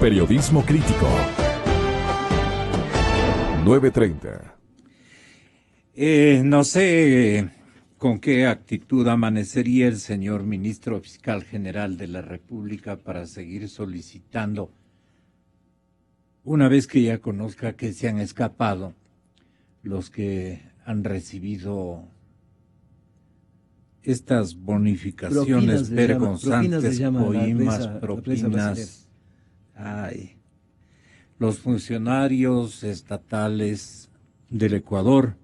periodismo crítico. 9:30. No sé con qué actitud amanecería el señor ministro fiscal general de la República para seguir solicitando, una vez que ya conozca que se han escapado los que han recibido estas bonificaciones vergonzantes, coimas, propinas. Ay, los funcionarios estatales del Ecuador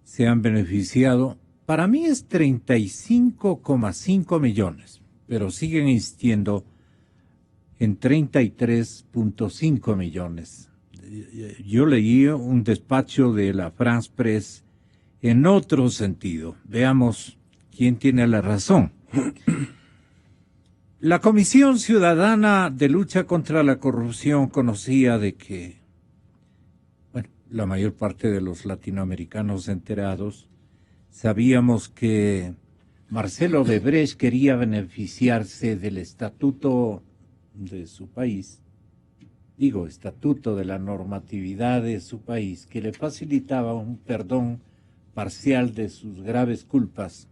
se han beneficiado. Para mí es 35,5 millones, pero siguen insistiendo en 33,5 millones. Yo leí un despacho de la France Press en otro sentido. Veamos quién tiene la razón. La Comisión Ciudadana de Lucha contra la Corrupción conocía de que, bueno, la mayor parte de los latinoamericanos enterados sabíamos que Marcelo Odebrecht quería beneficiarse del estatuto de su país, estatuto de la normatividad de su país, que le facilitaba un perdón parcial de sus graves culpas.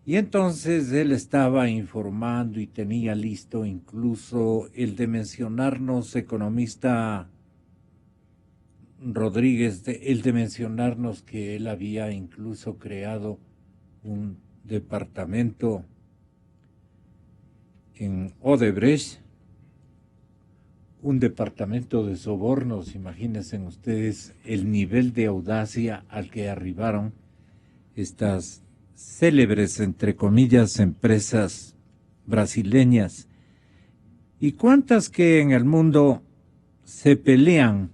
Y entonces él estaba informando y tenía listo incluso el de mencionarnos, economista Rodríguez, el de mencionarnos que él había incluso creado un departamento en Odebrecht, un departamento de sobornos. Imagínense ustedes el nivel de audacia al que arribaron estas célebres, entre comillas, empresas brasileñas. ¿Y cuántas que en el mundo se pelean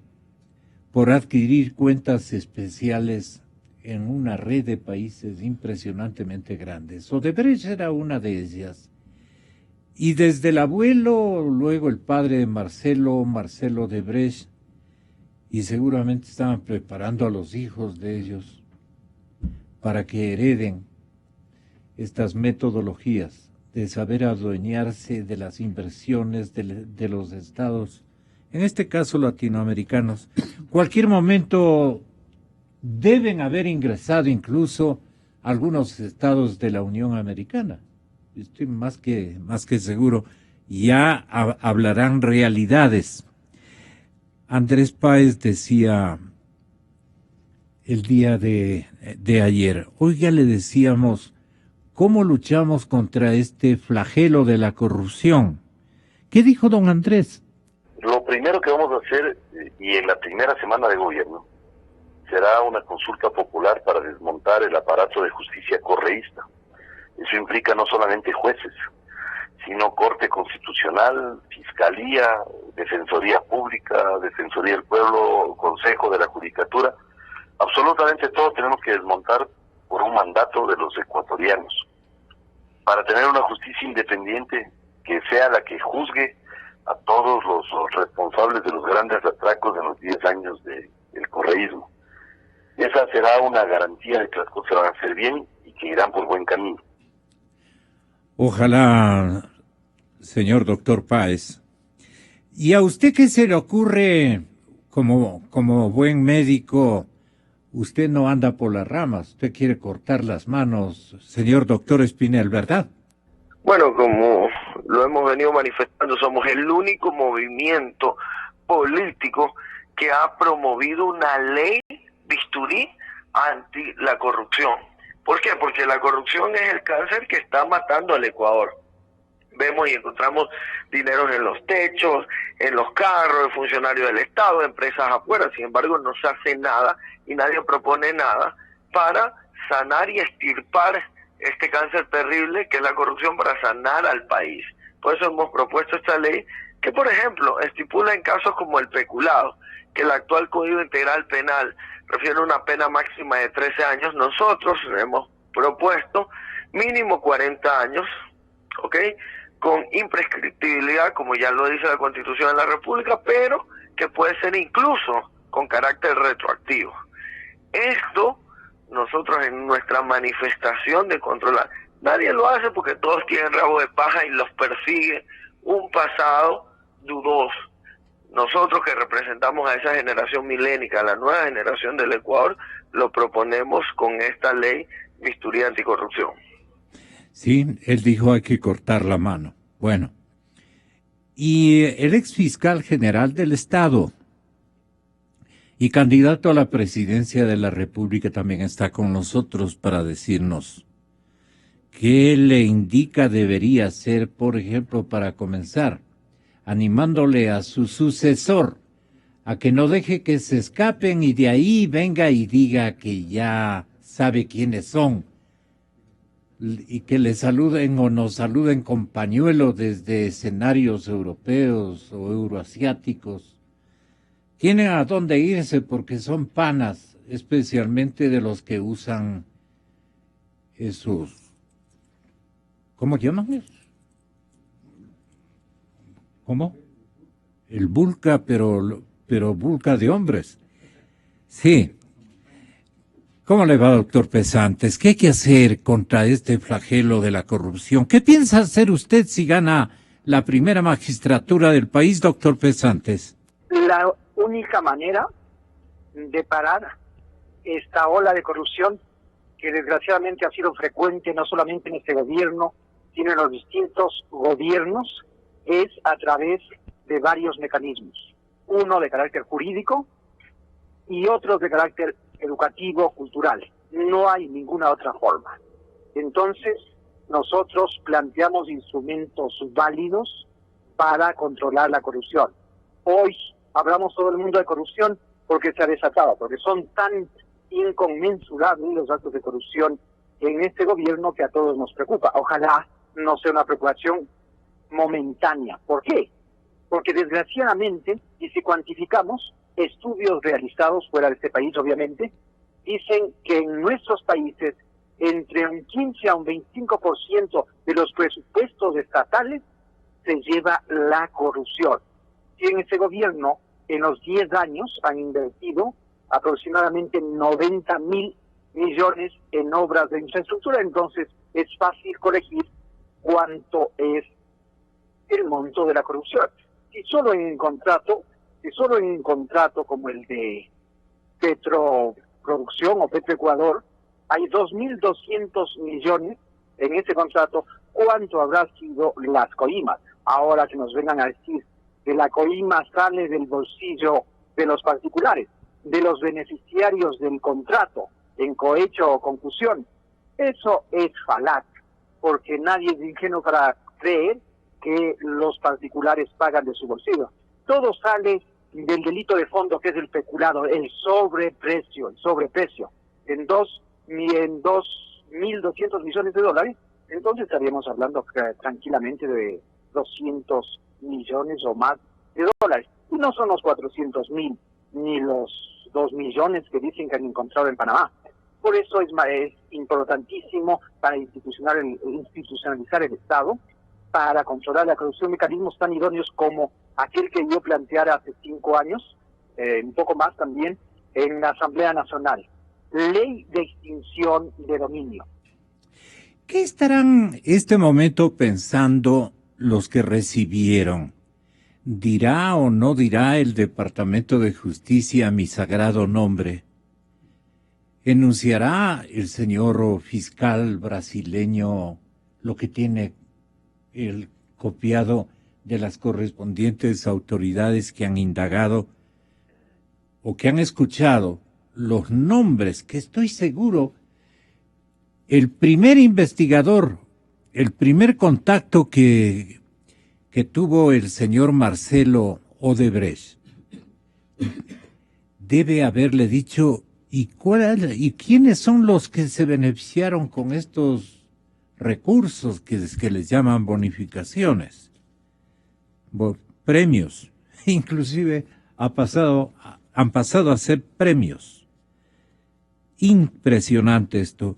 por adquirir cuentas especiales en una red de países impresionantemente grandes? Odebrecht era una de ellas. Y desde el abuelo, luego el padre de Marcelo Odebrecht, y seguramente estaban preparando a los hijos de ellos para que hereden estas metodologías de saber adueñarse de las inversiones de los estados, en este caso latinoamericanos. Cualquier momento deben haber ingresado incluso algunos estados de la Unión Americana. Estoy más que seguro. Ya hablarán realidades. Andrés Páez decía el día de ayer, hoy ya le decíamos, ¿cómo luchamos contra este flagelo de la corrupción? ¿Qué dijo don Andrés? Lo primero que vamos a hacer, y en la primera semana de gobierno, será una consulta popular para desmontar el aparato de justicia correísta. Eso implica no solamente jueces, sino Corte Constitucional, Fiscalía, Defensoría Pública, Defensoría del Pueblo, Consejo de la Judicatura. Absolutamente todo tenemos que desmontar por un mandato de los ecuatorianos, para tener una justicia independiente que sea la que juzgue a todos los responsables de los grandes atracos de los 10 años del correísmo. Esa será una garantía de que las cosas van a hacer bien y que irán por buen camino. Ojalá, señor doctor Páez. ¿Y a usted qué se le ocurre como buen médico? Usted no anda por las ramas, usted quiere cortar las manos, señor doctor Espinel, ¿verdad? Bueno, como lo hemos venido manifestando, somos el único movimiento político que ha promovido una ley bisturí anti la corrupción. ¿Por qué? Porque la corrupción es el cáncer que está matando al Ecuador. Vemos y encontramos dineros en los techos, en los carros, de funcionarios del Estado, de empresas afuera. Sin embargo, no se hace nada y nadie propone nada para sanar y extirpar este cáncer terrible que es la corrupción, para sanar al país. Por eso hemos propuesto esta ley que, por ejemplo, estipula en casos como el peculado, que el actual Código Integral Penal refiere a una pena máxima de 13 años. Nosotros hemos propuesto mínimo 40 años, ¿ok?, con imprescriptibilidad, como ya lo dice la Constitución de la República, pero que puede ser incluso con carácter retroactivo. Esto, nosotros en nuestra manifestación de controlar, nadie lo hace porque todos tienen rabo de paja y los persigue un pasado dudoso. Nosotros que representamos a esa generación milénica, a la nueva generación del Ecuador, lo proponemos con esta ley Bisturí Anticorrupción. Sí, él dijo hay que cortar la mano. Bueno, y el ex fiscal general del Estado y candidato a la presidencia de la República también está con nosotros para decirnos qué le indica debería hacer, por ejemplo, para comenzar, animándole a su sucesor a que no deje que se escapen y de ahí venga y diga que ya sabe quiénes son y que le saluden o nos saluden con pañuelo desde escenarios europeos o euroasiáticos. Tienen a dónde irse porque son panas, especialmente de los que usan esos, ¿cómo llaman eso? ¿Cómo? El burka, pero burka de hombres. Sí. ¿Cómo le va, doctor Pesantes? ¿Qué hay que hacer contra este flagelo de la corrupción? ¿Qué piensa hacer usted si gana la primera magistratura del país, doctor Pesantes? La única manera de parar esta ola de corrupción que desgraciadamente ha sido frecuente no solamente en este gobierno, sino en los distintos gobiernos, es a través de varios mecanismos. Uno de carácter jurídico y otro de carácter educativo, cultural. No hay ninguna otra forma. Entonces, nosotros planteamos instrumentos válidos para controlar la corrupción. Hoy hablamos todo el mundo de corrupción porque se ha desatado, porque son tan inconmensurables los actos de corrupción en este gobierno que a todos nos preocupa. Ojalá no sea una preocupación momentánea. ¿Por qué? Porque desgraciadamente, y si cuantificamos, estudios realizados fuera de este país, obviamente, dicen que en nuestros países entre un 15 a un 25% de los presupuestos estatales se lleva la corrupción. Y en ese gobierno, en los 10 años, han invertido aproximadamente 90.000 millones en obras de infraestructura, entonces es fácil corregir cuánto es el monto de la corrupción. Si solo en un contrato como el de Petroproducción o Petroecuador hay 2.200 millones en ese contrato, ¿cuánto habrá sido las coimas? Ahora que nos vengan a decir que la coima sale del bolsillo de los particulares, de los beneficiarios del contrato, en cohecho o confusión, eso es falaz, porque nadie es ingenuo para creer que los particulares pagan de su bolsillo. Todo sale del delito de fondo que es el peculado, el sobreprecio. En 2.200 millones de dólares, entonces estaríamos hablando tranquilamente de 200 millones o más de dólares. Y no son los 400.000 ni los 2 millones que dicen que han encontrado en Panamá. Por eso es importantísimo para institucionalizar el Estado, para controlar la corrupción, mecanismos tan idóneos como aquel que yo planteara hace 5 años, un poco más también, en la Asamblea Nacional. Ley de extinción de dominio. ¿Qué estarán este momento pensando los que recibieron? ¿Dirá o no dirá el Departamento de Justicia mi sagrado nombre? ¿Enunciará el señor fiscal brasileño lo que tiene el copiado de las correspondientes autoridades que han indagado o que han escuchado los nombres que estoy seguro el primer investigador, el primer contacto que tuvo el señor Marcelo Odebrecht debe haberle dicho ¿y quiénes son los que se beneficiaron con estos recursos que les llaman bonificaciones? Premios, inclusive han pasado a ser premios. Impresionante esto.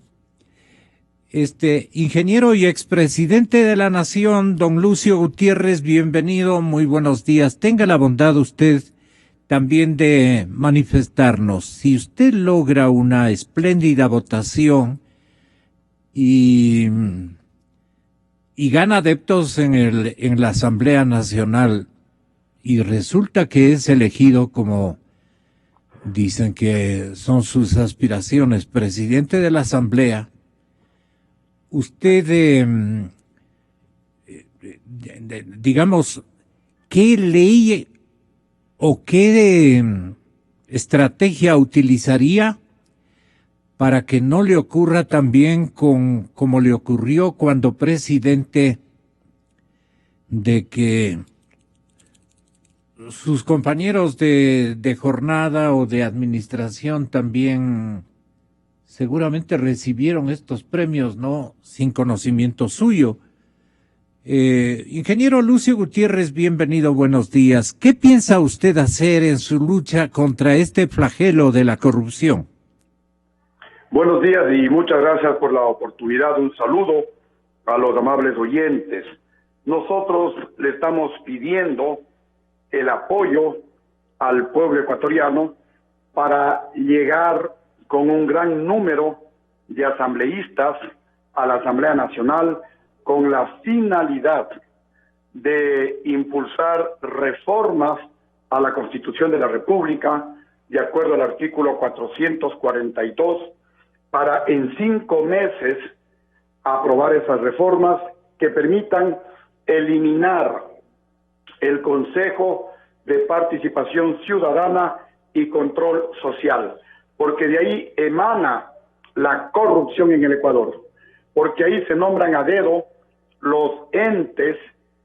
Ingeniero y expresidente de la Nación, don Lucio Gutiérrez, bienvenido, muy buenos días. Tenga la bondad usted también de manifestarnos. Si usted logra una espléndida votación y y gana adeptos en la Asamblea Nacional y resulta que es elegido como dicen que son sus aspiraciones, presidente de la Asamblea. Usted, digamos, ¿qué ley o qué estrategia utilizaría para que no le ocurra también como le ocurrió cuando presidente, de que sus compañeros de jornada o de administración también seguramente recibieron estos premios, ¿no? Sin conocimiento suyo? Ingeniero Lucio Gutiérrez, bienvenido, buenos días. ¿Qué piensa usted hacer en su lucha contra este flagelo de la corrupción? Buenos días y muchas gracias por la oportunidad. Un saludo a los amables oyentes. Nosotros le estamos pidiendo el apoyo al pueblo ecuatoriano para llegar con un gran número de asambleístas a la Asamblea Nacional con la finalidad de impulsar reformas a la Constitución de la República de acuerdo al artículo 442 para en 5 meses aprobar esas reformas que permitan eliminar el Consejo de Participación Ciudadana y Control Social, porque de ahí emana la corrupción en el Ecuador, porque ahí se nombran a dedo los entes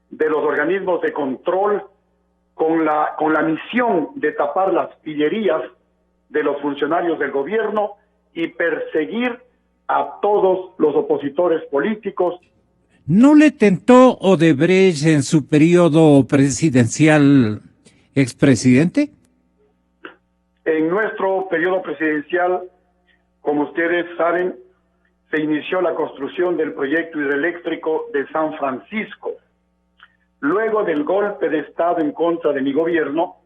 de los organismos de control con la misión de tapar las pillerías de los funcionarios del gobierno y perseguir a todos los opositores políticos. ¿No le tentó Odebrecht en su periodo presidencial, expresidente? En nuestro periodo presidencial, como ustedes saben, se inició la construcción del proyecto hidroeléctrico de San Francisco. Luego del golpe de Estado en contra de mi gobierno,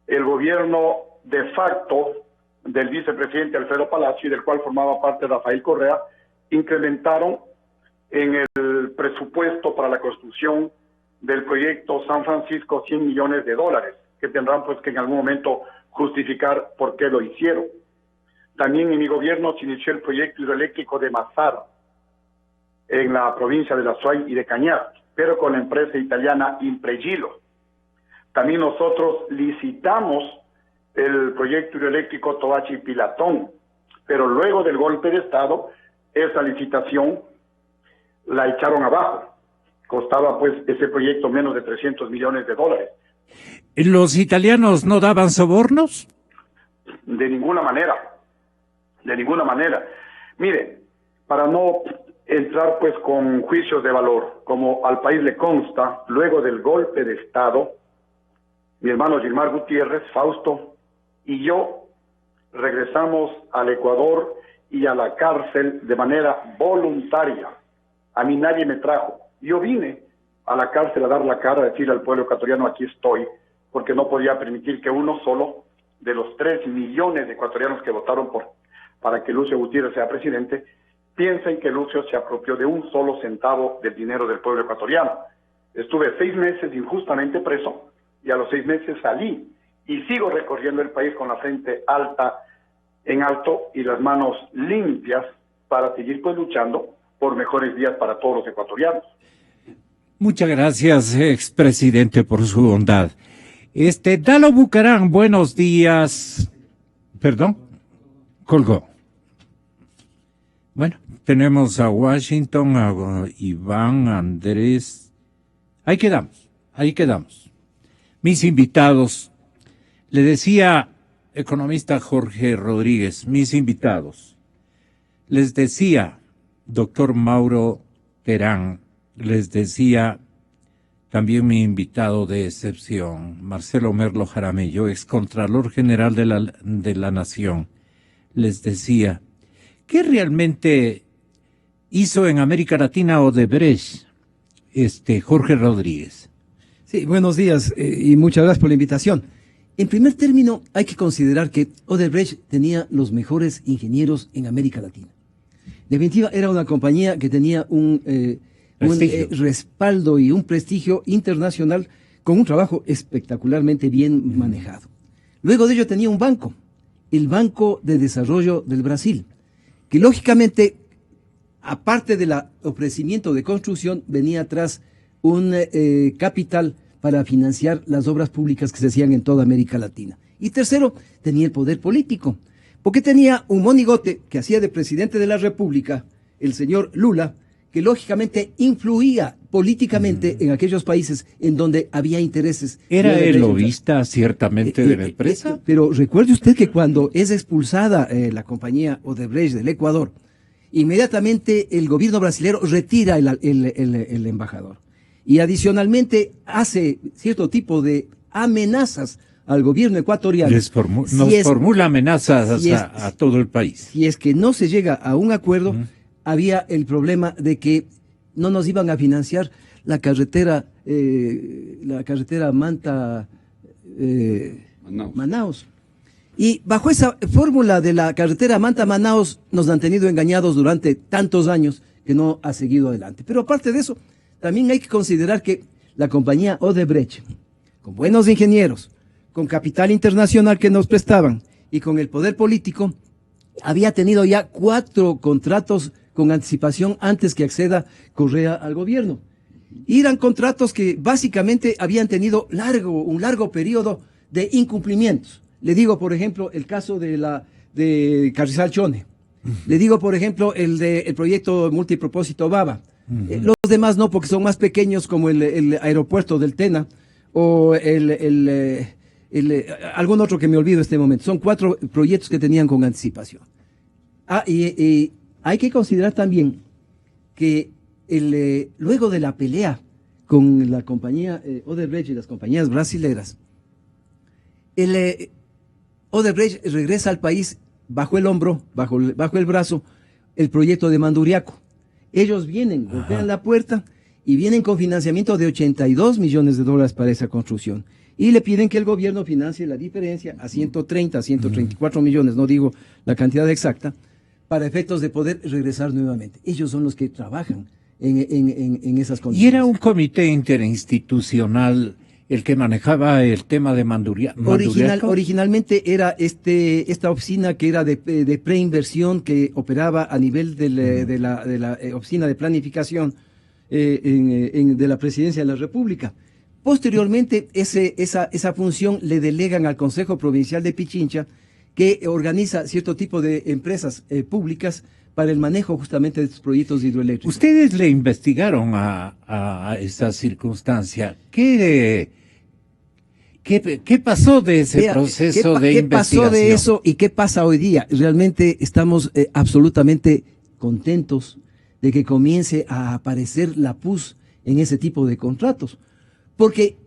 el gobierno de facto del vicepresidente Alfredo Palacio y del cual formaba parte Rafael Correa, incrementaron en el presupuesto para la construcción del proyecto San Francisco $100 millones, que tendrán pues que en algún momento justificar por qué lo hicieron. También en mi gobierno se inició el proyecto hidroeléctrico de Mazar, en la provincia de La Suay y de Cañar, pero con la empresa italiana Impregilo. También nosotros licitamos el proyecto hidroeléctrico Toachi Pilatón, pero luego del golpe de Estado, esa licitación la echaron abajo. Costaba pues ese proyecto menos de $300 millones. ¿Los italianos no daban sobornos? De ninguna manera, de ninguna manera. Mire, para no entrar pues con juicios de valor, como al país le consta, luego del golpe de Estado, mi hermano Gilmar Gutiérrez, Fausto y yo regresamos al Ecuador y a la cárcel de manera voluntaria. A mí nadie me trajo. Yo vine a la cárcel a dar la cara, a decirle al pueblo ecuatoriano, aquí estoy, porque no podía permitir que uno solo de los 3 millones de ecuatorianos que votaron para que Lucio Gutiérrez sea presidente, piensen que Lucio se apropió de un solo centavo del dinero del pueblo ecuatoriano. Estuve 6 meses injustamente preso y a los 6 meses salí y sigo recorriendo el país con la frente en alto y las manos limpias para seguir pues luchando por mejores días para todos los ecuatorianos. Muchas gracias, expresidente, por su bondad. Dalo Bucarán, buenos días. Perdón, colgó. Bueno, tenemos a Washington, a Iván, a Andrés. Ahí quedamos. Mis invitados, le decía, economista Jorge Rodríguez, mis invitados. Les decía, doctor Mauro Terán, les decía también mi invitado de excepción, Marcelo Merlo Jaramillo, excontralor general de la Nación, les decía, ¿qué realmente hizo en América Latina Odebrecht, Jorge Rodríguez? Sí, buenos días y muchas gracias por la invitación. En primer término, hay que considerar que Odebrecht tenía los mejores ingenieros en América Latina. En definitiva, era una compañía que tenía un un respaldo y un prestigio internacional con un trabajo espectacularmente bien manejado. Luego de ello tenía un banco, el Banco de Desarrollo del Brasil, que lógicamente, aparte del ofrecimiento de construcción, venía atrás un capital para financiar las obras públicas que se hacían en toda América Latina. Y tercero, tenía el poder político, porque tenía un monigote que hacía de presidente de la República, el señor Lula, que lógicamente influía políticamente en aquellos países en donde había intereses. ¿Era el lobista ciertamente de la empresa? Pero recuerde usted que cuando es expulsada la compañía Odebrecht del Ecuador, inmediatamente el gobierno brasileño retira el embajador. Y adicionalmente hace cierto tipo de amenazas al gobierno ecuatoriano. Formula amenazas a todo el país. Si es que no se llega a un acuerdo, había el problema de que no nos iban a financiar la carretera Manta-Manaus. Y bajo esa fórmula de la carretera Manta-Manaus nos han tenido engañados durante tantos años que no ha seguido adelante. Pero aparte de eso, también hay que considerar que la compañía Odebrecht, con buenos ingenieros, con capital internacional que nos prestaban y con el poder político, había tenido ya 4 contratos con anticipación antes que acceda Correa al gobierno. Y eran contratos que básicamente habían tenido un largo periodo de incumplimientos. Le digo, por ejemplo, el caso de Carrizal Chone. Le digo, por ejemplo, el proyecto multipropósito Baba. Los demás no, porque son más pequeños, como el aeropuerto del Tena o algún otro que me olvido en este momento. Son 4 proyectos que tenían con anticipación. Y hay que considerar también que luego de la pelea con la compañía Odebrecht y las compañías brasileras, Odebrecht regresa al país bajo el hombro, bajo el brazo, el proyecto de Manduriaco. Ellos vienen, golpean la puerta y vienen con financiamiento de $82 millones para esa construcción. Y le piden que el gobierno financie la diferencia a 130, 134 millones, no digo la cantidad exacta, para efectos de poder regresar nuevamente. Ellos son los que trabajan en esas condiciones. ¿Y era un comité interinstitucional el que manejaba el tema de Manduriaco? Originalmente era esta oficina que era de preinversión, que operaba a nivel de la oficina de planificación de la Presidencia de la República. Posteriormente, esa función le delegan al Consejo Provincial de Pichincha, que organiza cierto tipo de empresas públicas para el manejo justamente de estos proyectos hidroeléctricos. Ustedes le investigaron a esa circunstancia. ¿Qué pasó de ese proceso de investigación? ¿Qué pasó de eso y qué pasa hoy día? Realmente estamos absolutamente contentos de que comience a aparecer la PUS en ese tipo de contratos. Porque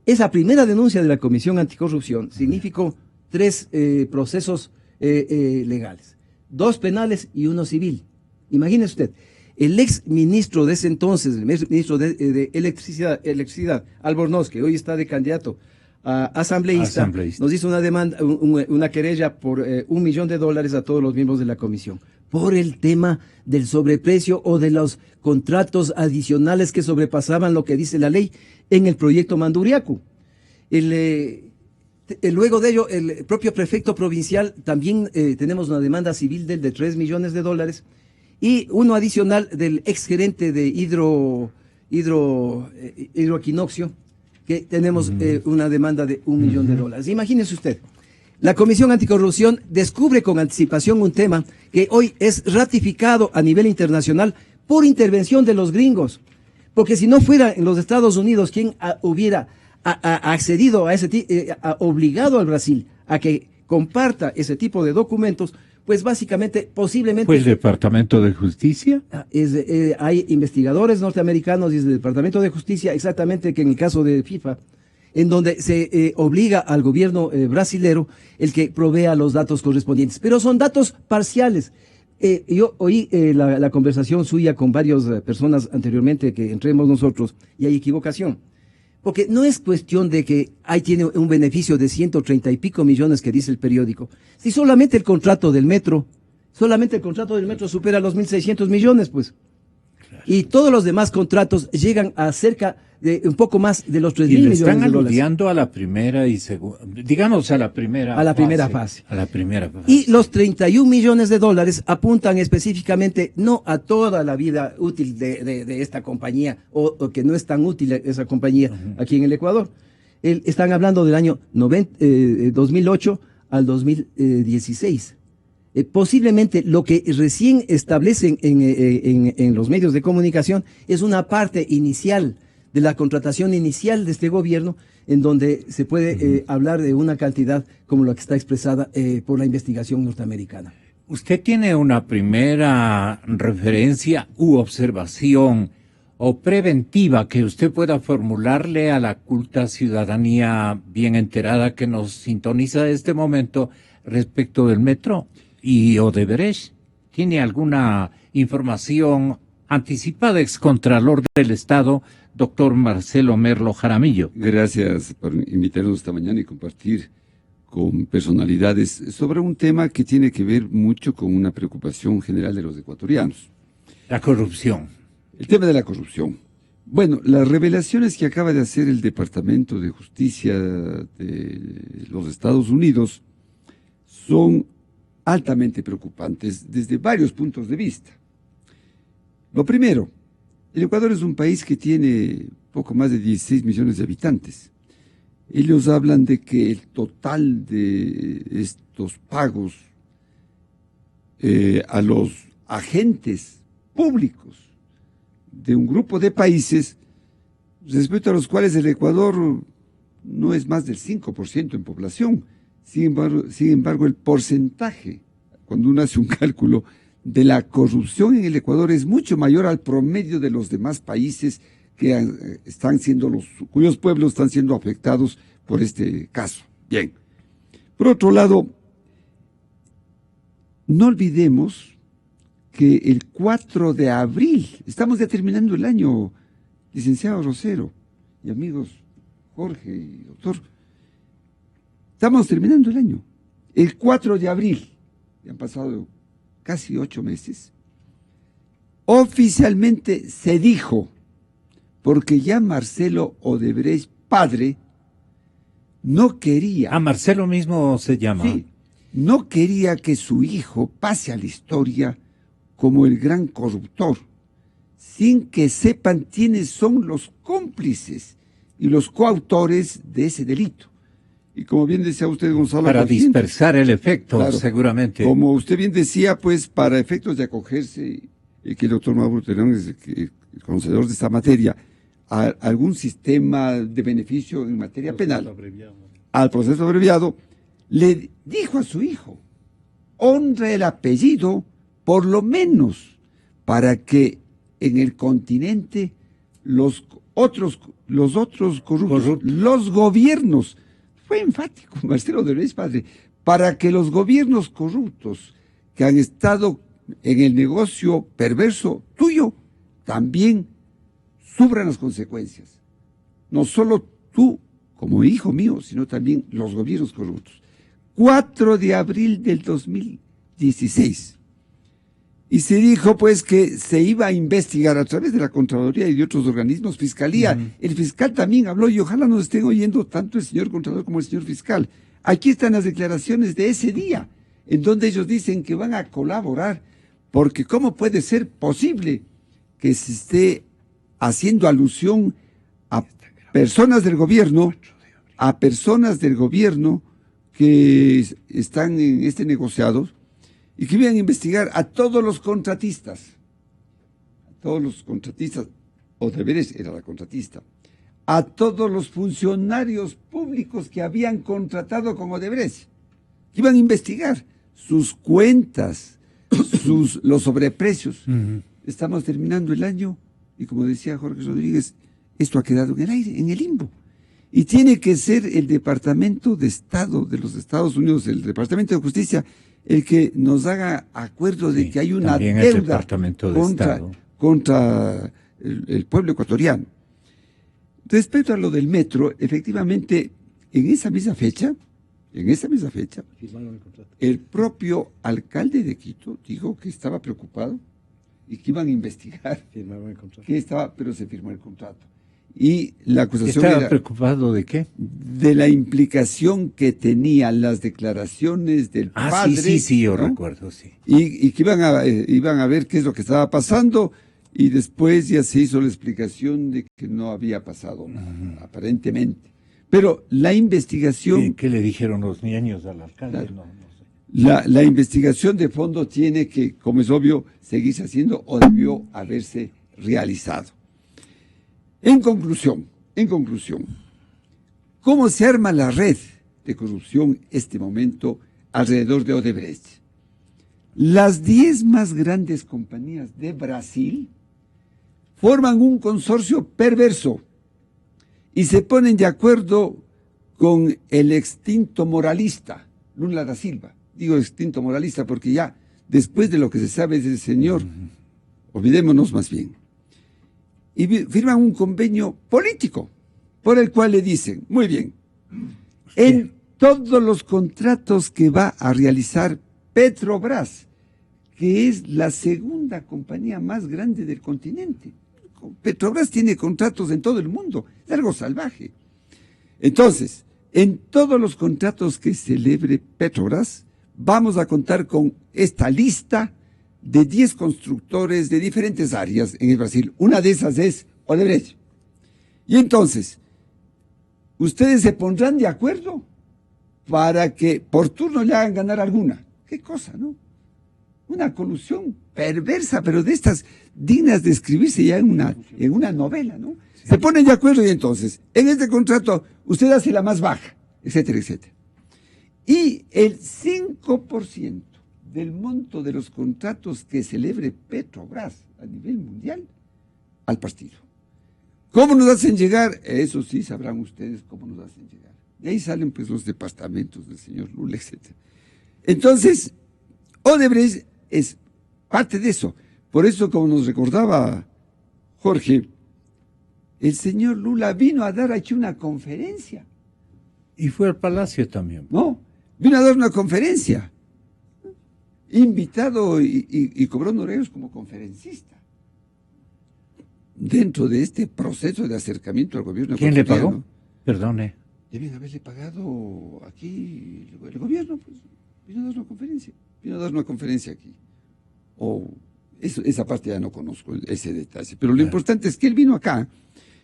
esa primera denuncia de la Comisión Anticorrupción significó 3 procesos legales, 2 penales y 1 civil. Imagínese usted, el ex ministro de ese entonces, el ministro de Electricidad, Albornoz, que hoy está de candidato a asambleísta, nos hizo una demanda, una querella por $1 millón a todos los miembros de la comisión, por el tema del sobreprecio o de los contratos adicionales que sobrepasaban lo que dice la ley en el proyecto Manduriaco. Luego de ello, el propio prefecto provincial también tenemos una demanda civil de $3 millones y uno adicional del exgerente de Hidroequinoccio, que tenemos una demanda de $1 millón. Imagínese usted, la Comisión Anticorrupción descubre con anticipación un tema que hoy es ratificado a nivel internacional por intervención de los gringos, porque si no fuera en los Estados Unidos quien hubiera accedido a obligado al Brasil a que comparta ese tipo de documentos, pues básicamente, posiblemente... ¿Fue el Departamento de Justicia? Hay investigadores norteamericanos desde el Departamento de Justicia, exactamente que en el caso de FIFA, en donde se obliga al gobierno brasilero el que provea los datos correspondientes. Pero son datos parciales. Yo oí la conversación suya con varias personas anteriormente que entremos nosotros, y hay equivocación. Porque no es cuestión de que ahí tiene un beneficio de 130 y pico millones que dice el periódico. Si solamente el contrato del metro supera los 1.600 millones, pues. Y todos los demás contratos llegan a cerca de un poco más de los 3.000 Y le millones están de dólares. aludiendo a la primera y segunda, digamos a la primera A la primera fase. A la primera fase. Y los 31 millones de dólares apuntan específicamente no a toda la vida útil de esta compañía o que no es tan útil esa compañía aquí en el Ecuador. Están hablando del año 2008 al 2016. Posiblemente lo que recién establecen en los medios de comunicación es una parte inicial de la contratación inicial de este gobierno, en donde se puede hablar de una cantidad como la que está expresada por la investigación norteamericana. ¿Usted tiene una primera referencia u observación o preventiva que usted pueda formularle a la culta ciudadanía bien enterada que nos sintoniza de este momento respecto del metro y Odebrecht? ¿Tiene alguna información anticipada, excontralor del Estado, doctor Marcelo Merlo Jaramillo? Gracias por invitarnos esta mañana y compartir con personalidades sobre un tema que tiene que ver mucho con una preocupación general de los ecuatorianos. La corrupción. El tema de la corrupción. Bueno, las revelaciones que acaba de hacer el Departamento de Justicia de los Estados Unidos son altamente preocupantes desde varios puntos de vista. Lo primero, el Ecuador es un país que tiene poco más de 16 millones de habitantes. Ellos hablan de que el total de estos pagos a los agentes públicos de un grupo de países, respecto a los cuales el Ecuador no es más del 5% en población. Sin embargo, el porcentaje, cuando uno hace un cálculo, de la corrupción en el Ecuador es mucho mayor al promedio de los demás países que están siendo cuyos pueblos están siendo afectados por este caso. Bien. Por otro lado, no olvidemos que el 4 de abril, estamos ya terminando el año, licenciado Rosero y amigos Jorge y doctor, estamos terminando el año. El 4 de abril, ya han pasado casi 8 meses, oficialmente se dijo, porque ya Marcelo Odebrecht, padre, no quería... Marcelo mismo se llama. Sí, no quería que su hijo pase a la historia como el gran corruptor, sin que sepan quiénes son los cómplices y los coautores de ese delito. Y como bien decía usted, Gonzalo... Para dispersar el efecto, claro, seguramente. Como usted bien decía, pues para efectos de acogerse, que el doctor Mauro Terán es el conocedor de esta materia, a algún sistema de beneficio en materia penal, al proceso abreviado, le dijo a su hijo, honra el apellido, por lo menos, para que en el continente los otros corruptos, los gobiernos, fue enfático Marcelo Odebrecht, padre, para que los gobiernos corruptos que han estado en el negocio perverso tuyo, también sufran las consecuencias. No solo tú, como hijo mío, sino también los gobiernos corruptos. 4 de abril del 2016. Y se dijo pues que se iba a investigar a través de la Contraloría y de otros organismos, Fiscalía. El fiscal también habló y ojalá nos estén oyendo tanto el señor Contralor como el señor fiscal. Aquí están las declaraciones de ese día, en donde ellos dicen que van a colaborar, porque ¿cómo puede ser posible que se esté haciendo alusión a personas del gobierno, que están en este negociado, y que iban a investigar a todos los contratistas, Odebrecht era la contratista, a todos los funcionarios públicos que habían contratado con Odebrecht, que iban a investigar sus cuentas, los sobreprecios. Estamos terminando el año y, como decía Jorge Rodríguez, esto ha quedado en el aire, en el limbo. Y tiene que ser el Departamento de Estado de los Estados Unidos, el Departamento de Justicia, el que nos haga acuerdo de que hay una deuda contra el pueblo ecuatoriano. Respecto a lo del metro, efectivamente, en esa misma fecha, el propio alcalde de Quito dijo que estaba preocupado y que iban a investigar Firmaron el contrato. qué estaba, pero se firmó el contrato. Y la acusación ¿Estaba era preocupado de qué? de la implicación que tenían las declaraciones del padre. Sí, yo ¿no? recuerdo, sí. Y que iban a ver qué es lo que estaba pasando, y después ya se hizo la explicación de que no había pasado nada, aparentemente. Pero la investigación, ¿Qué le dijeron los niños al alcalde? Claro. No sé. la investigación de fondo tiene que, como es obvio, seguirse haciendo o debió haberse realizado. En conclusión, ¿cómo se arma la red de corrupción en este momento alrededor de Odebrecht? Las 10 más grandes compañías de Brasil forman un consorcio perverso y se ponen de acuerdo con el extinto moralista, Lula da Silva. Digo extinto moralista porque ya, después de lo que se sabe de ese señor, olvidémonos más bien. Y firman un convenio político por el cual le dicen, muy bien, en todos los contratos que va a realizar Petrobras, que es la segunda compañía más grande del continente. Petrobras tiene contratos en todo el mundo, es algo salvaje. Entonces, en todos los contratos que celebre Petrobras, vamos a contar con esta lista de 10 constructores de diferentes áreas en el Brasil. Una de esas es Odebrecht. Y entonces, ustedes se pondrán de acuerdo para que por turno le hagan ganar alguna. ¿Qué cosa, no? Una colusión perversa, pero de estas dignas de escribirse ya en una novela, ¿no? Sí. Se ponen de acuerdo y entonces, en este contrato, usted hace la más baja, etcétera, etcétera. Y el 5% del monto de los contratos que celebre Petrobras a nivel mundial al partido. ¿Cómo nos hacen llegar? Eso sí sabrán ustedes cómo nos hacen llegar. De ahí salen pues los departamentos del señor Lula, etcétera. Entonces, Odebrecht es parte de eso. Por eso, como nos recordaba Jorge, el señor Lula vino a dar aquí una conferencia. Y fue al Palacio también. No, vino a dar una conferencia. Invitado y cobró honorarios como conferencista. Dentro de este proceso de acercamiento al gobierno. ¿Quién le pagó? Perdone. Deben haberle pagado aquí el gobierno, pues. Vino a dar una conferencia aquí. Esa parte ya no conozco, ese detalle. Pero lo importante es que él vino acá.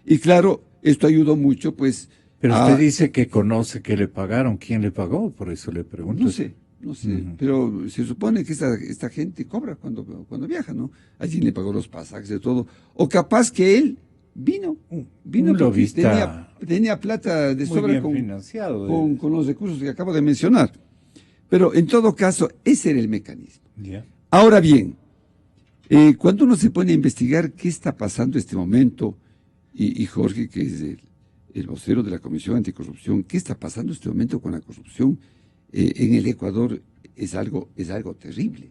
Y claro, esto ayudó mucho, pues. Pero usted dice que conoce que le pagaron. ¿Quién le pagó? Por eso le pregunto. No sé. Pero se supone que esta gente cobra cuando viaja, ¿no? Allí le pagó los pasajes de todo. O capaz que él vino lobista tenía plata de sobra con los recursos que acabo de mencionar. Pero en todo caso, ese era el mecanismo. Yeah. Ahora bien, cuando uno se pone a investigar qué está pasando en este momento, y Jorge, que es el vocero de la Comisión Anticorrupción, qué está pasando en este momento con la corrupción en el Ecuador, es algo terrible,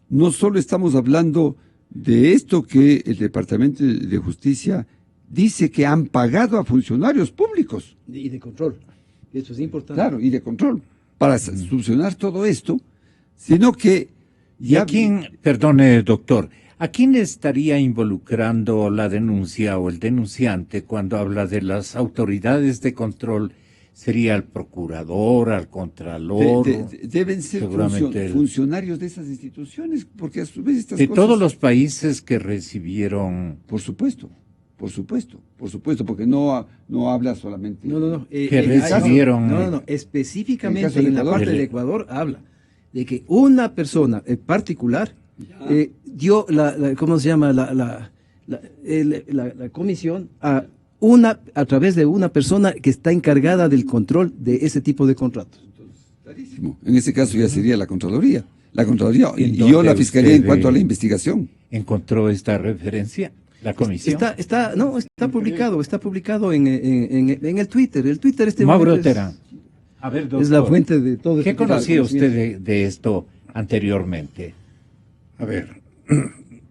No solo estamos hablando de esto que el Departamento de Justicia dice que han pagado a funcionarios públicos. Y de control, eso es importante. Claro, y de control, para solucionar todo esto, sino que ya... ¿Y a quién, perdone doctor, a quién estaría involucrando la denuncia o el denunciante cuando habla de las autoridades de control? ¿Sería al procurador, al contralor? Deben ser funcionarios de esas instituciones, porque a su vez estas de cosas... todos los países que recibieron... Por supuesto, porque no habla solamente... que recibieron... No, específicamente en la parte del Ecuador habla de que una persona en particular dio ¿cómo se llama? La comisión a través de una persona que está encargada del control de ese tipo de contratos. Clarísimo. En ese caso ya sería la Contraloría. Y yo la Fiscalía en cuanto a la investigación. ¿Encontró esta referencia? ¿La comisión? Está publicado en el Twitter. El Twitter Mauro Terán. A ver, doctor, es la fuente de todo. ¿Qué conocía usted de esto anteriormente? A ver,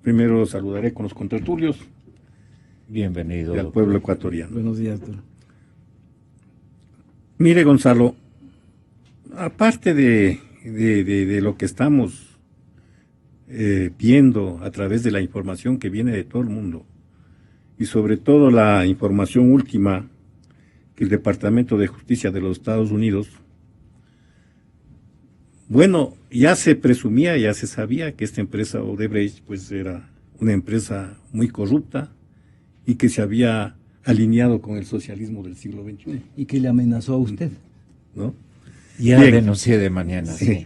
primero saludaré con los contertulios. Bienvenido. Al pueblo ecuatoriano. Buenos días, doctor. Mire, Gonzalo, aparte de lo que estamos viendo a través de la información que viene de todo el mundo, y sobre todo la información última que el Departamento de Justicia de los Estados Unidos, bueno, ya se presumía, ya se sabía que esta empresa Odebrecht pues era una empresa muy corrupta y que se había alineado con el socialismo del siglo XXI. ¿Y que le amenazó a usted? ¿No? Ya Bien. denuncié de mañana. Sí.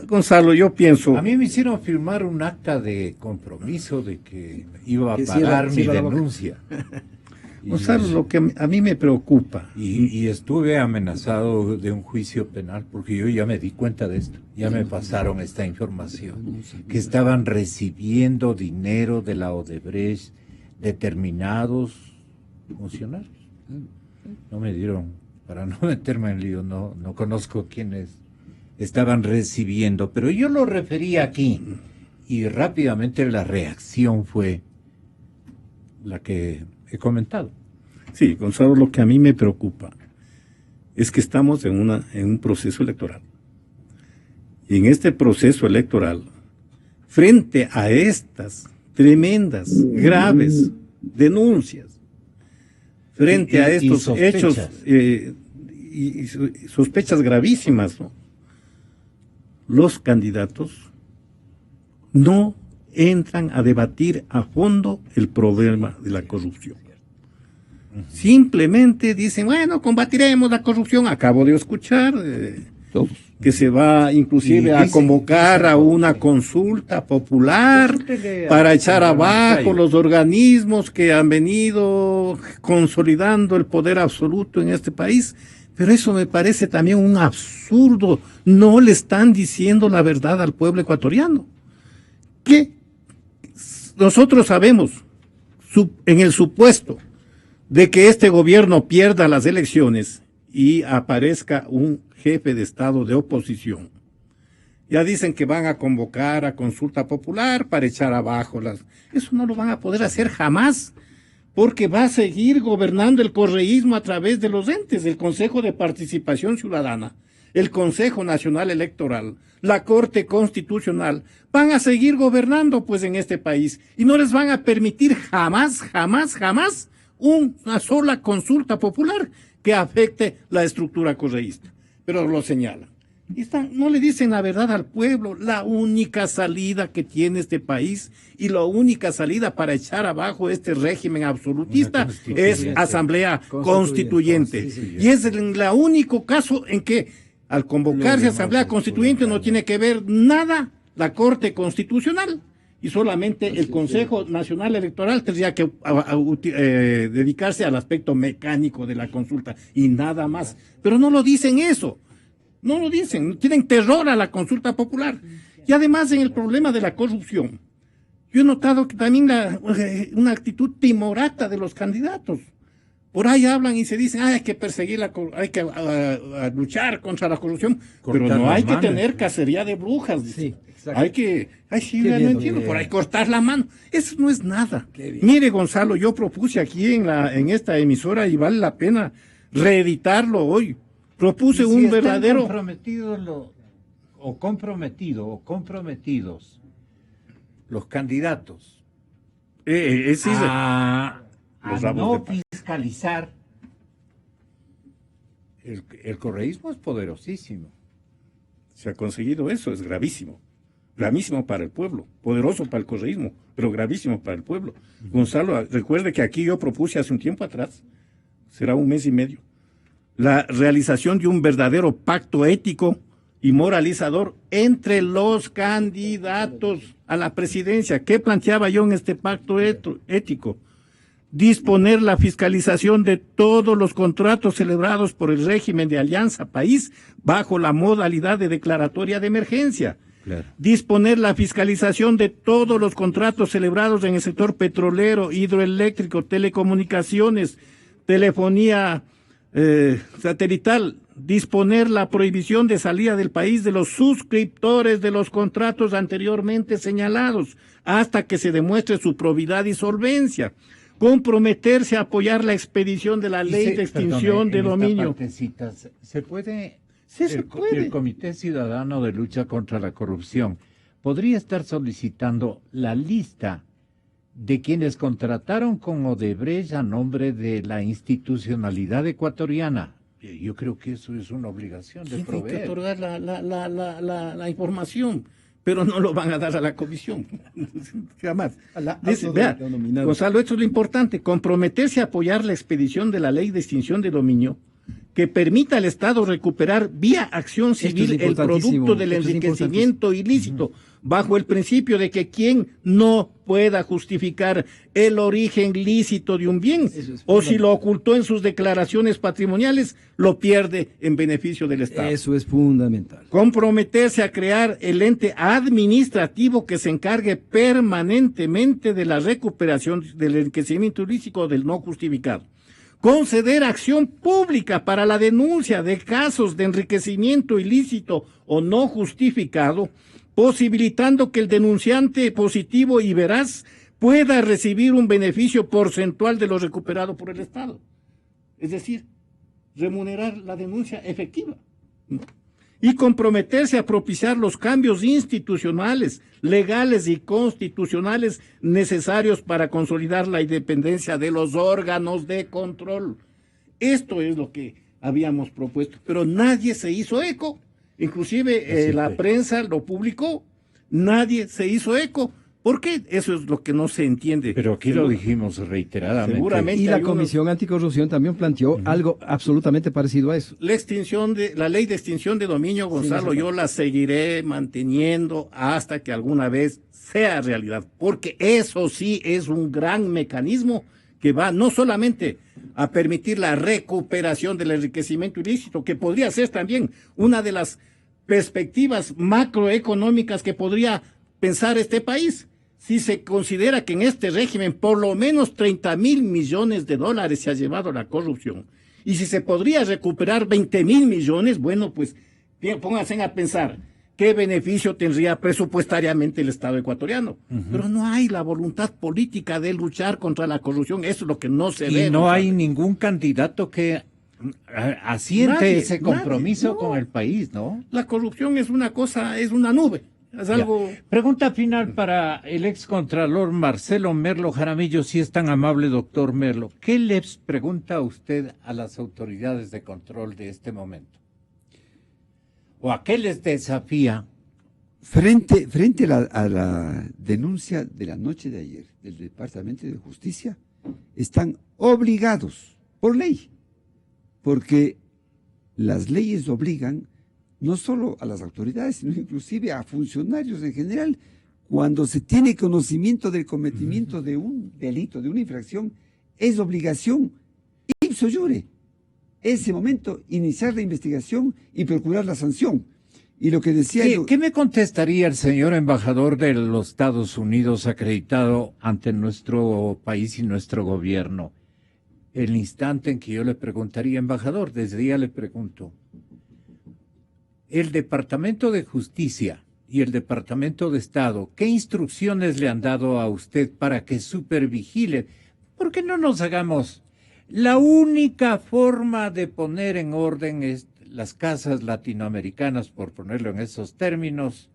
Gonzalo, yo pienso... A mí me hicieron firmar un acta de compromiso de que iba a Que sí pagar iba- mi sí iba a la boca. denuncia. Y- Gonzalo, lo que a mí me preocupa... Y estuve amenazado de un juicio penal porque yo ya me di cuenta de esto, ya me pasaron esta información, que estaban recibiendo dinero de la Odebrecht determinados funcionarios. No me dieron, para no meterme en lío, no conozco quiénes estaban recibiendo, pero yo lo referí aquí y rápidamente la reacción fue la que he comentado. Sí, Gonzalo, lo que a mí me preocupa es que estamos en un proceso electoral. Y en este proceso electoral, frente a estas tremendas, graves denuncias, frente a estos sospechas. hechos y sospechas gravísimas, ¿no? Los candidatos no entran a debatir a fondo el problema de la corrupción. Simplemente dicen, bueno, combatiremos la corrupción. Acabo de escuchar que se va inclusive a convocar a una consulta popular para echar abajo los organismos que han venido consolidando el poder absoluto en este país. Pero eso me parece también un absurdo. No le están diciendo la verdad al pueblo ecuatoriano. Que nosotros sabemos, en el supuesto de que este gobierno pierda las elecciones y aparezca un jefe de Estado de oposición, ya dicen que van a convocar a consulta popular para echar abajo las... Eso no lo van a poder hacer jamás, porque va a seguir gobernando el correísmo a través de los entes, el Consejo de Participación Ciudadana, el Consejo Nacional Electoral, la Corte Constitucional, van a seguir gobernando pues en este país y no les van a permitir jamás una sola consulta popular que afecte la estructura correísta. Pero lo señalan. No le dicen la verdad al pueblo. La única salida que tiene este país y la única salida para echar abajo este régimen absolutista es asamblea constituyente. Y es el único caso en que al convocarse asamblea constituyente no tiene que ver nada la Corte Constitucional y solamente el Consejo Nacional Electoral tendría que dedicarse al aspecto mecánico de la consulta y nada más. Pero no lo dicen eso. No lo dicen, tienen terror a la consulta popular. Y además en el problema de la corrupción, yo he notado que también una actitud timorata de los candidatos. Por ahí hablan y se dicen, hay que perseguir hay que luchar contra la corrupción, pero no hay que tener cacería de brujas. Sí, hay que, no entiendo, por ahí cortar la mano. Eso no es nada. Mire, Gonzalo, yo propuse aquí en esta emisora y vale la pena reeditarlo hoy. Propuse un verdadero... comprometidos los candidatos a no fiscalizar, el correísmo es poderosísimo. Se ha conseguido eso, es gravísimo. Gravísimo para el pueblo, poderoso para el correísmo, pero gravísimo para el pueblo. Gonzalo, recuerde que aquí yo propuse hace un tiempo atrás, será un mes y medio, la realización de un verdadero pacto ético y moralizador entre los candidatos a la presidencia. ¿Qué planteaba yo en este pacto ético? Disponer la fiscalización de todos los contratos celebrados por el régimen de Alianza País bajo la modalidad de declaratoria de emergencia. Claro. Disponer la fiscalización de todos los contratos celebrados en el sector petrolero, hidroeléctrico, telecomunicaciones, telefonía satelital, disponer la prohibición de salida del país de los suscriptores de los contratos anteriormente señalados hasta que se demuestre su probidad y solvencia, comprometerse a apoyar la expedición de la ley de extinción de dominio. ¿Se puede? Sí, se puede. El Comité Ciudadano de Lucha contra la Corrupción podría estar solicitando la lista de quienes contrataron con Odebrecht a nombre de la institucionalidad ecuatoriana. Yo creo que eso es una obligación de proveer. Tienen que otorgar la información, pero no lo van a dar a la comisión. Jamás. Dice, vea, Gonzalo, esto es lo importante, comprometerse a apoyar la expedición de la ley de extinción de dominio que permita al Estado recuperar vía acción civil el producto del enriquecimiento ilícito, bajo el principio de que quien no pueda justificar el origen lícito de un bien, o si lo ocultó en sus declaraciones patrimoniales, lo pierde en beneficio del Estado. Eso es fundamental. Comprometerse a crear el ente administrativo que se encargue permanentemente de la recuperación del enriquecimiento ilícito del no justificado. Conceder acción pública para la denuncia de casos de enriquecimiento ilícito o no justificado, posibilitando que el denunciante positivo y veraz pueda recibir un beneficio porcentual de lo recuperado por el Estado. Es decir, remunerar la denuncia efectiva. Y comprometerse a propiciar los cambios institucionales, legales y constitucionales necesarios para consolidar la independencia de los órganos de control. Esto es lo que habíamos propuesto, pero nadie se hizo eco. Inclusive la prensa lo publicó, nadie se hizo eco. ¿Por qué? Eso es lo que no se entiende. Pero aquí lo dijimos reiteradamente. Seguramente y la Comisión Anticorrupción también planteó algo absolutamente parecido a eso. La ley de extinción de dominio, Gonzalo, yo la seguiré manteniendo hasta que alguna vez sea realidad, porque eso sí es un gran mecanismo que va no solamente a permitir la recuperación del enriquecimiento ilícito, que podría ser también una de las perspectivas macroeconómicas que podría pensar este país, si se considera que en este régimen por lo menos 30.000 millones de dólares se ha llevado la corrupción, y si se podría recuperar 20.000 millones, bueno, pues pónganse a pensar qué beneficio tendría presupuestariamente el Estado ecuatoriano. Pero no hay la voluntad política de luchar contra la corrupción, eso es lo que no se ve. Y no hay ningún candidato que asiente ese compromiso con el país, ¿no? La corrupción es una cosa, es una nube. Es algo... Pregunta final para el excontralor Marcelo Merlo Jaramillo, si es tan amable, doctor Merlo. ¿Qué le pregunta usted a las autoridades de control de este momento? ¿O a qué les desafía? Frente a la denuncia de la noche de ayer del Departamento de Justicia, están obligados por ley, porque las leyes obligan no solo a las autoridades, sino inclusive a funcionarios en general, cuando se tiene conocimiento del cometimiento de un delito, de una infracción, es obligación ipso iure, ese momento, iniciar la investigación y procurar la sanción. Y lo que decía... ¿Qué me contestaría el señor embajador de los Estados Unidos acreditado ante nuestro país y nuestro gobierno? El instante en que yo le preguntaría, embajador, desde ya le pregunto, el Departamento de Justicia y el Departamento de Estado, ¿qué instrucciones le han dado a usted para que supervigile? ¿Por qué no nos hagamos? La única forma de poner en orden las casas latinoamericanas, por ponerlo en esos términos,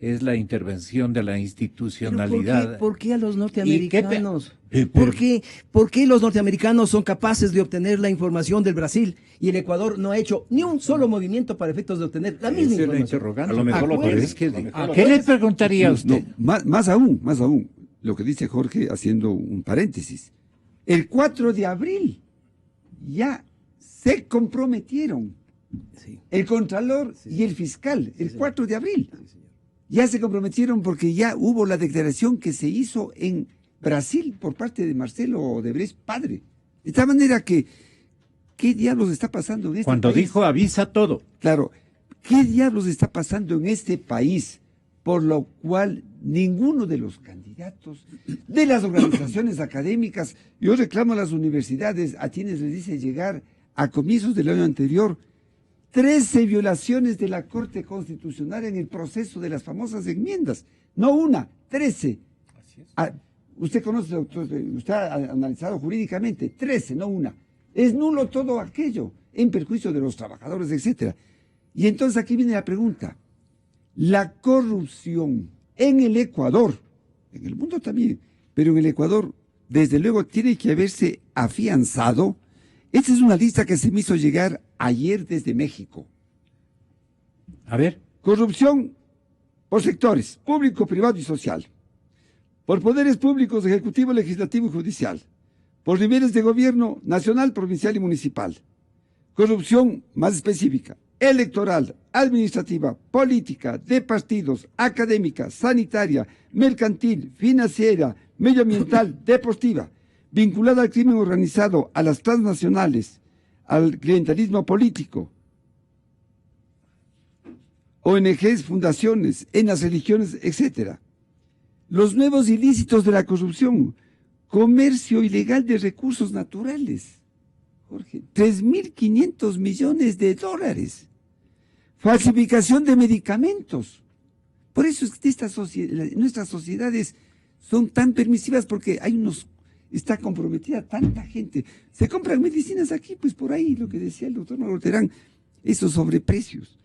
es la intervención de la institucionalidad. ¿Por qué a los norteamericanos? ¿Por qué los norteamericanos son capaces de obtener la información del Brasil y el Ecuador no ha hecho ni un solo movimiento para efectos de obtener la misma información? A lo mejor lo parece. ¿Qué le preguntaría a usted? No, más aún, lo que dice Jorge, haciendo un paréntesis. El 4 de abril ya se comprometieron el Contralor y el Fiscal, el 4 de abril. Ya se comprometieron porque ya hubo la declaración que se hizo en Brasil por parte de Marcelo Odebrecht padre. De tal manera que, ¿qué diablos está pasando en este Cuando país? dijo avisa todo. Claro, ¿qué diablos está pasando en este país? Por lo cual ninguno de los candidatos de las organizaciones académicas, yo reclamo a las universidades, a quienes les dice llegar a comienzos del año anterior, 13 violaciones de la Corte Constitucional en el proceso de las famosas enmiendas. No una, 13. Así es. Usted conoce, doctor, usted ha analizado jurídicamente, 13, no una. Es nulo todo aquello, en perjuicio de los trabajadores, etcétera. Y entonces aquí viene la pregunta. La corrupción en el Ecuador, en el mundo también, pero en el Ecuador, desde luego, tiene que haberse afianzado. Esta es una lista que se me hizo llegar ayer desde México. A ver. Corrupción por sectores, público, privado y social. Por poderes públicos, ejecutivo, legislativo y judicial. Por niveles de gobierno nacional, provincial y municipal. Corrupción más específica, electoral, administrativa, política, de partidos, académica, sanitaria, mercantil, financiera, medioambiental, deportiva, vinculada al crimen organizado, a las transnacionales, al clientelismo político, ONGs, fundaciones, en las religiones, etc. Los nuevos ilícitos de la corrupción, comercio ilegal de recursos naturales, Jorge, 3.500 millones de dólares, falsificación de medicamentos. Por eso es que nuestras sociedades son tan permisivas, porque está comprometida tanta gente. Se compran medicinas aquí, pues por ahí, lo que decía el doctor Mauro Terán, esos sobreprecios.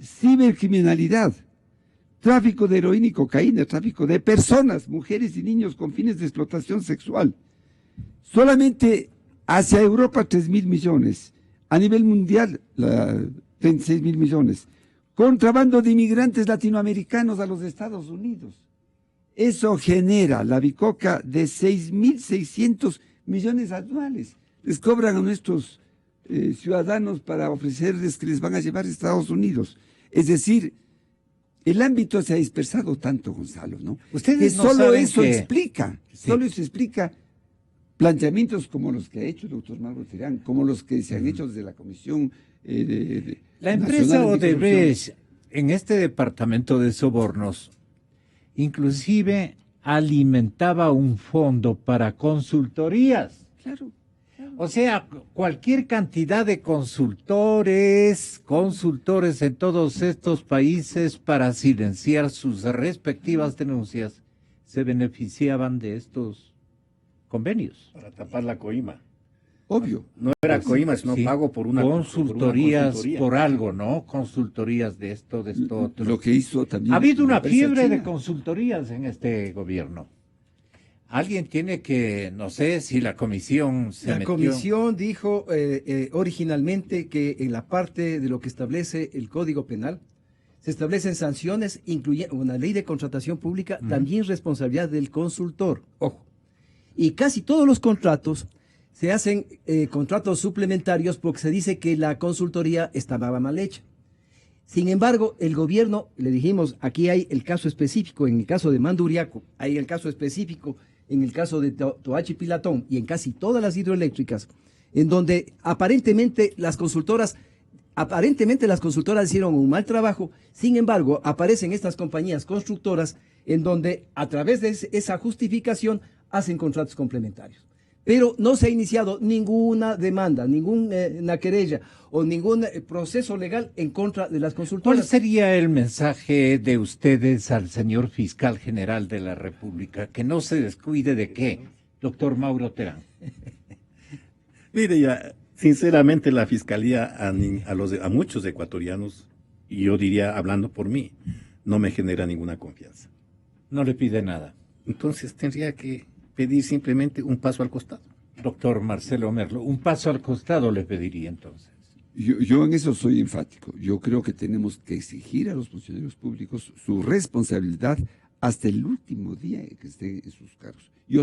Cibercriminalidad, tráfico de heroína y cocaína, tráfico de personas, mujeres y niños con fines de explotación sexual. Solamente hacia Europa 3.000 millones, a nivel mundial 36.000 millones. Contrabando de inmigrantes latinoamericanos a los Estados Unidos. Eso genera la bicoca de 6.600 millones anuales. Les cobran a nuestros ciudadanos para ofrecerles que les van a llevar a Estados Unidos. Es decir, el ámbito se ha dispersado tanto, Gonzalo, ¿no? Ustedes que no solo saben eso que... explica, Sí. solo eso explica planteamientos como los que ha hecho el doctor Mauro Terán, como los que se han hecho desde la Comisión La empresa Odebrecht, en este departamento de sobornos, inclusive alimentaba un fondo para consultorías. Claro. O sea, cualquier cantidad de consultores en todos estos países para silenciar sus respectivas denuncias, se beneficiaban de estos convenios. Para tapar la coima. Obvio. No era coima, sino Sí. pago por una Consultorías, consultoría. por algo, ¿no? Consultorías de esto otro. Lo que hizo también. Ha habido la una empresa fiebre de china. consultorías en este gobierno. Alguien tiene que, no sé si la comisión se La metió... comisión dijo originalmente que en la parte de lo que establece el Código Penal se establecen sanciones, incluyendo una ley de contratación pública, también responsabilidad del consultor. Ojo. Y casi todos los contratos se hacen contratos suplementarios porque se dice que la consultoría estaba mal hecha. Sin embargo, el gobierno, le dijimos, aquí hay el caso específico, en el caso de Manduriaco, hay el caso específico en el caso de Toachi Pilatón y en casi todas las hidroeléctricas, en donde aparentemente las consultoras hicieron un mal trabajo. Sin embargo, aparecen estas compañías constructoras en donde a través de esa justificación hacen contratos complementarios. Pero no se ha iniciado ninguna demanda, ninguna querella o ningún proceso legal en contra de las consultoras. ¿Cuál sería el mensaje de ustedes al señor fiscal general de la República? Que no se descuide de qué, doctor Mauro Terán. Mire, ya, sinceramente la fiscalía a muchos ecuatorianos, y yo diría, hablando por mí, no me genera ninguna confianza. No le pide nada. Entonces tendría que pedir simplemente un paso al costado. Doctor Marcelo Merlo, un paso al costado le pediría entonces. Yo en eso soy enfático. Yo creo que tenemos que exigir a los funcionarios públicos su responsabilidad hasta el último día que estén en sus cargos. Yo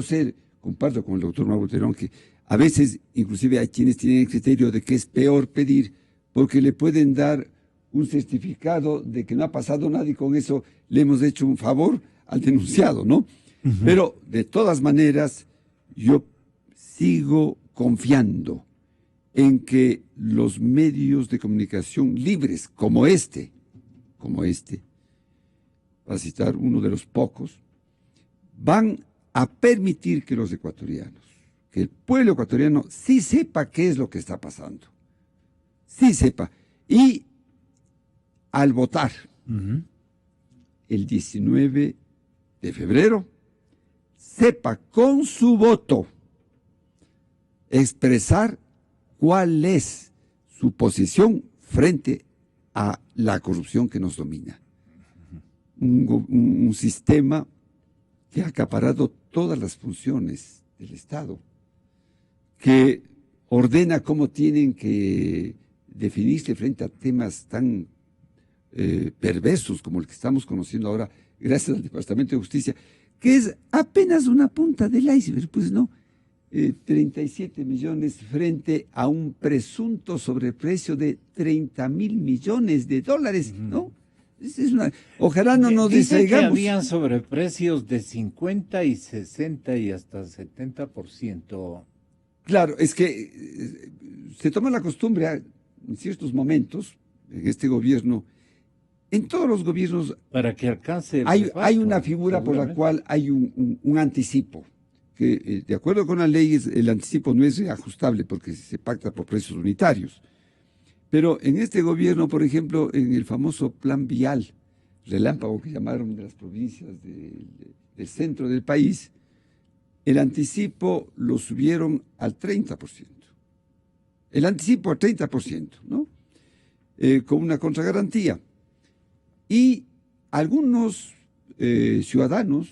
comparto con el doctor Mauro Terán que a veces inclusive hay quienes tienen el criterio de que es peor pedir porque le pueden dar un certificado de que no ha pasado nada y con eso le hemos hecho un favor al denunciado, ¿no? Pero de todas maneras yo sigo confiando en que los medios de comunicación libres como este, para citar uno de los pocos, van a permitir que los ecuatorianos, que el pueblo ecuatoriano sí sepa qué es lo que está pasando, sí sepa. Y al votar el 19 de febrero, sepa con su voto expresar cuál es su posición frente a la corrupción que nos domina. un sistema que ha acaparado todas las funciones del Estado, que ordena cómo tienen que definirse frente a temas tan perversos como el que estamos conociendo ahora, gracias al Departamento de Justicia, que es apenas una punta del iceberg, pues no. 37 millones frente a un presunto sobreprecio de 30.000 millones de dólares, ¿no? Ojalá no nos distraigamos. Que habían sobreprecios de 50 y 60 y hasta 70%. Claro, es que se toma la costumbre en ciertos momentos, en este gobierno, en todos los gobiernos, para que alcance hay una figura por la cual hay un anticipo, que de acuerdo con la ley el anticipo no es reajustable porque se pacta por precios unitarios. Pero en este gobierno, por ejemplo, en el famoso plan vial, relámpago que llamaron de las provincias del centro del país, el anticipo lo subieron al 30%. El anticipo al 30%, ¿no? Con una contragarantía. Y algunos ciudadanos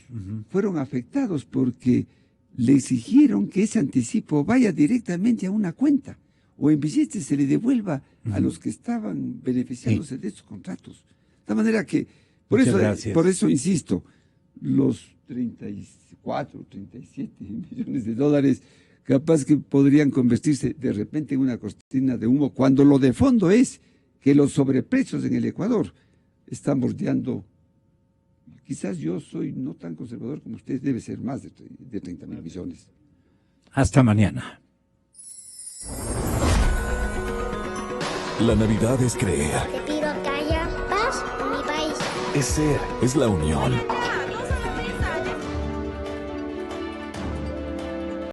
fueron afectados porque le exigieron que ese anticipo vaya directamente a una cuenta o en billetes se le devuelva a los que estaban beneficiándose de estos contratos. De manera que, por eso insisto, los 34, 37 millones de dólares capaz que podrían convertirse de repente en una cortina de humo, cuando lo de fondo es que los sobreprecios en el Ecuador están bordeando. Quizás yo soy no tan conservador como usted, debe ser más de 30.000 millones. Hasta mañana. La Navidad es creer. Te pido que haya paz en mi país. Es ser, es la unión.